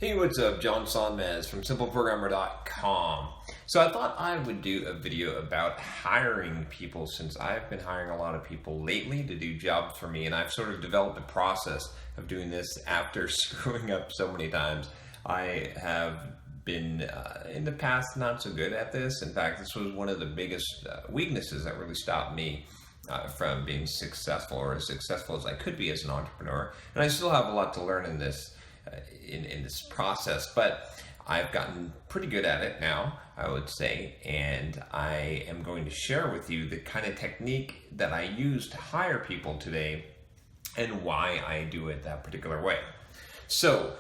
Hey, what's up? John Sonmez from SimpleProgrammer.com. So I thought I would do a video about hiring people, since I've been hiring a lot of people lately to do jobs for me, and I've sort of developed a process of doing this after screwing up so many times. I have been in the past not so good at this. In fact, this was one of the biggest weaknesses that really stopped me from being successful, or as successful as I could be as an entrepreneur. And I still have a lot to learn in this process, but I've gotten pretty good at it now, I would say, and I am going to share with you the kind of technique that I use to hire people today and why I do it that particular way. So,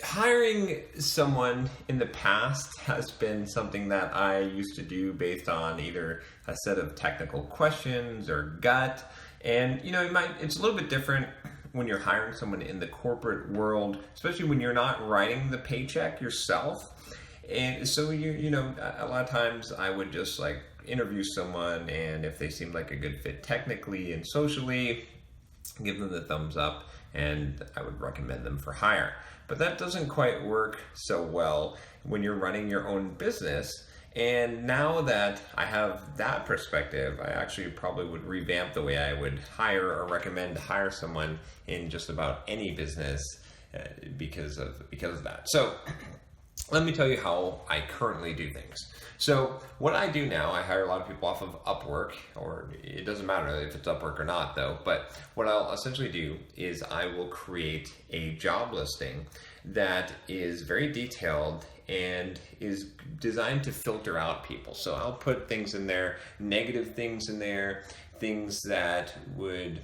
hiring someone in the past has been something that I used to do based on either a set of technical questions or gut, and it's a little bit different when you're hiring someone in the corporate world, especially when you're not writing the paycheck yourself. And so a lot of times I would just interview someone, and if they seemed like a good fit technically and socially, give them the thumbs up, and I would recommend them for hire. But that doesn't quite work so well when you're running your own business. And now that I have that perspective, I actually probably would revamp the way I would hire or recommend to hire someone in just about any business because of that. So let me tell you how I currently do things. So what I do now, I hire a lot of people off of Upwork, or it doesn't matter if it's Upwork or not though, but what I'll essentially do is I will create a job listing that is very detailed and is designed to filter out people. So I'll put things in there, negative things in there, things that would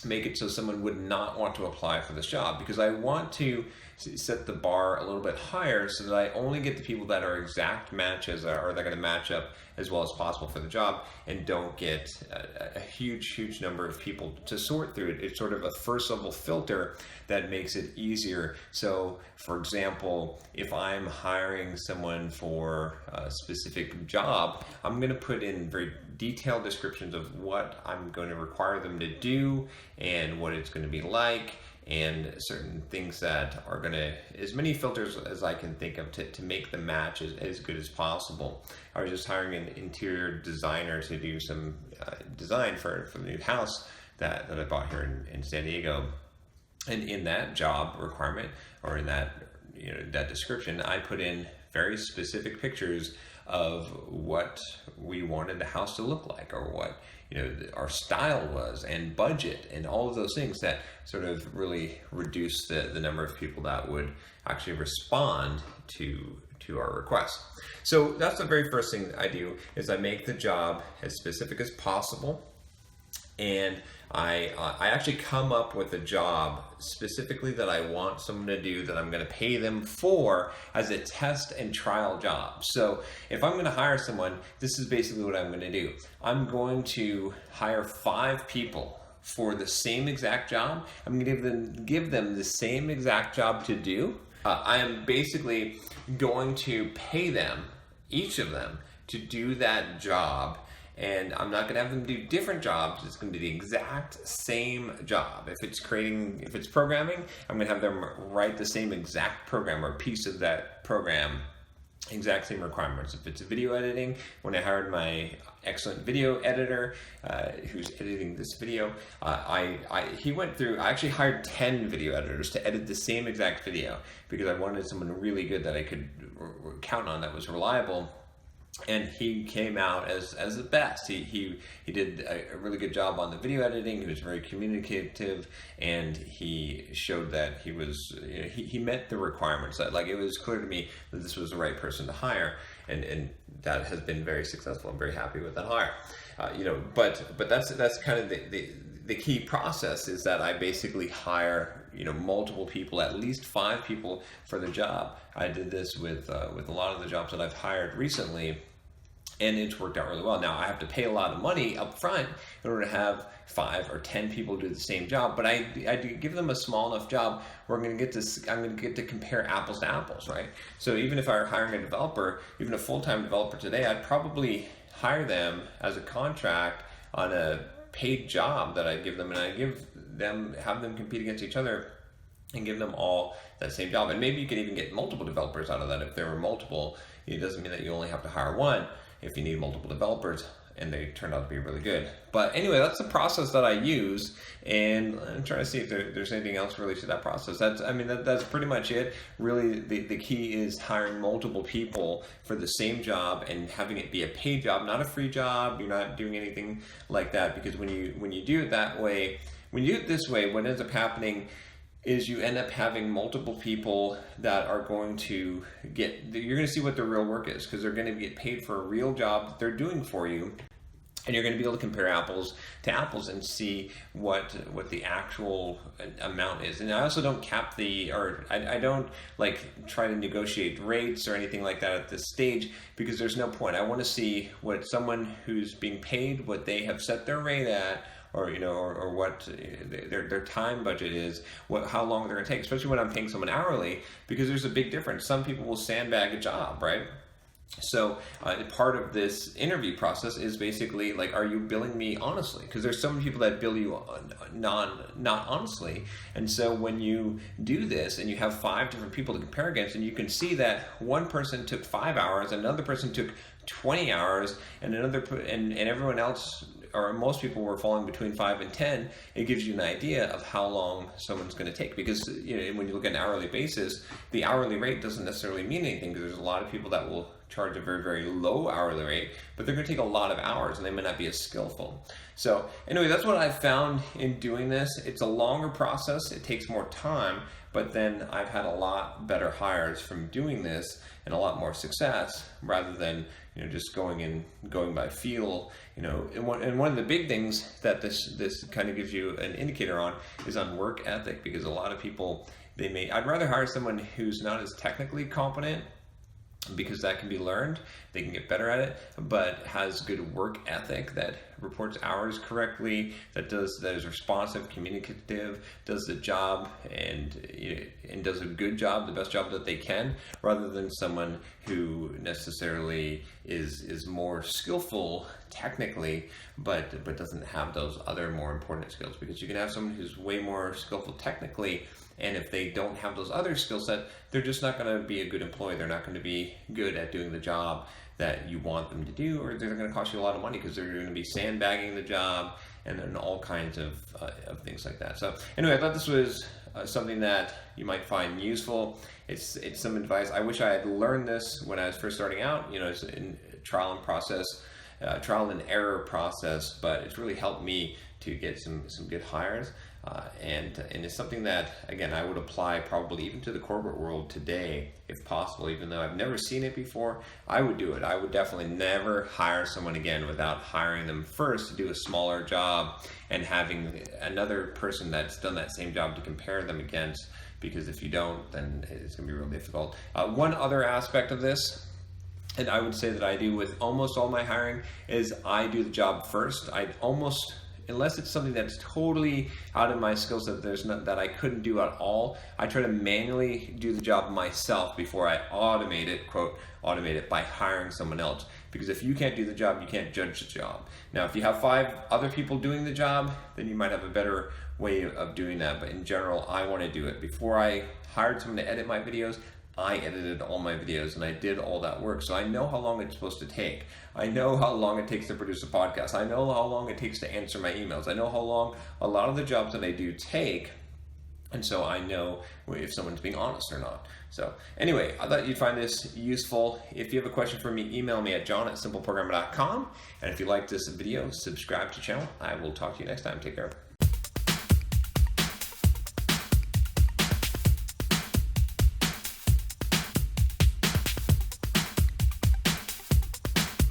make it so someone would not want to apply for this job, because I want to set the bar a little bit higher so that I only get the people that are exact matches, or they're going to match up as well as possible for the job, and don't get a huge number of people to sort through it. It's sort of a first level filter that makes it easier. So for example, if I'm hiring someone for a specific job, I'm going to put in very detailed descriptions of what I'm going to require them to do and what it's going to be like, and certain things that are going to, as many filters as I can think of to make the match as good as possible. I was just hiring an interior designer to do some design for the new house that I bought here in San Diego. And in that job requirement, or in that that description, I put in very specific pictures of what we wanted the house to look like, or what our style was, and budget, and all of those things that sort of really reduce the number of people that would actually respond to our request. So that's the very first thing I do, is I make the job as specific as possible, and I actually come up with a job specifically that I want someone to do, that I'm going to pay them for as a test and trial job. So if I'm going to hire someone, this is basically what I'm going to do. I'm going to hire 5 people for the same exact job. I'm going to give them the same exact job to do. I am basically going to pay them, each of them, to do that job. And I'm not going to have them do different jobs. It's going to be the exact same job. If it's programming, I'm going to have them write the same exact program, or piece of that program, exact same requirements. If it's video editing, when I hired my excellent video editor who's editing this video, he went through, I actually hired 10 video editors to edit the same exact video, because I wanted someone really good that I could count on, that was reliable. And he came out as the best. He did a really good job on the video editing. He was very communicative, and he showed that he met the requirements. That it was clear to me that this was the right person to hire, and that has been very successful. I'm very happy with that hire. But that's kind of the key process, is that I basically hire multiple people, at least 5 people for the job. I did this with a lot of the jobs that I've hired recently, and it's worked out really well. Now I have to pay a lot of money up front in order to have 5 or 10 people do the same job, but I do give them a small enough job where I'm going to get to compare apples to apples, right? So even if I were hiring a developer, even a full-time developer today, I'd probably hire them as a contract on a paid job that I give them, and I have them compete against each other and give them all that same job. And maybe you could even get multiple developers out of that. If there were multiple, it doesn't mean that you only have to hire one if you need multiple developers and they turn out to be really good. But anyway, that's the process that I use, and I'm trying to see if there's anything else related to that process. That's pretty much it. Really, the key is hiring multiple people for the same job and having it be a paid job, not a free job. You're not doing anything like that, because when you do it that way, when you do it this way, what ends up happening is you end up having multiple people that are going to you're going to see what their real work is, because they're going to get paid for a real job that they're doing for you. And you're going to be able to compare apples to apples and see what the actual amount is. And I also don't cap I don't like try to negotiate rates or anything like that at this stage, because there's no point. I want to see what someone who's being paid, what they have set their rate at, or what their time budget is, how long they're going to take, especially when I'm paying someone hourly, because there's a big difference. Some people will sandbag a job, right? So part of this interview process is basically like, are you billing me honestly? Because there's some people that bill you not honestly. And so when you do this and you have 5 different people to compare against, and you can see that one person took 5 hours, another person took 20 hours, and everyone else, or most people, were falling between 5 and 10, it gives you an idea of how long someone's going to take. Because when you look at an hourly basis, the hourly rate doesn't necessarily mean anything, because there's a lot of people that will charge a very, very low hourly rate, but they're going to take a lot of hours and they might not be as skillful. So anyway, that's what I've found in doing this. It's a longer process, it takes more time, but then I've had a lot better hires from doing this and a lot more success, rather than just going by feel. And one of the big things that this kind of gives you an indicator on is on work ethic, because a lot of people, I'd rather hire someone who's not as technically competent, because that can be learned, they can get better at it, but has good work ethic, that reports hours correctly, that is responsive, communicative, does the job and does a good job, the best job that they can, rather than someone who necessarily is more skillful technically, but doesn't have those other more important skills. Because you can have someone who's way more skillful technically, and if they don't have those other skill set, they're just not going to be a good employee. They're not going to be good at doing the job that you want them to do, or they're going to cost you a lot of money, because they're going to be sandbagging the job and then all kinds of things like that. So anyway, I thought this was something that you might find useful. It's some advice. I wish I had learned this when I was first starting out. It's in trial and error process, but it's really helped me to get some good hires. And it's something that, again, I would apply probably even to the corporate world today, if possible. Even though I've never seen it before, I would do it. I would definitely never hire someone again without hiring them first to do a smaller job and having another person that's done that same job to compare them against, because if you don't, then it's going to be real difficult. One other aspect of this, and I would say that I do with almost all my hiring, is I do the job first. Unless it's something that's totally out of my skill set, that I couldn't do at all, I try to manually do the job myself before I automate it, quote, automate it by hiring someone else. Because if you can't do the job, you can't judge the job. Now, if you have 5 other people doing the job, then you might have a better way of doing that. But in general, I want to do it. Before I hired someone to edit my videos, I edited all my videos and I did all that work. So I know how long it's supposed to take. I know how long it takes to produce a podcast. I know how long it takes to answer my emails. I know how long a lot of the jobs that I do take. And so I know if someone's being honest or not. So anyway, I thought you'd find this useful. If you have a question for me, email me at john@simpleprogrammer.com. And if you like this video, subscribe to the channel. I will talk to you next time. Take care.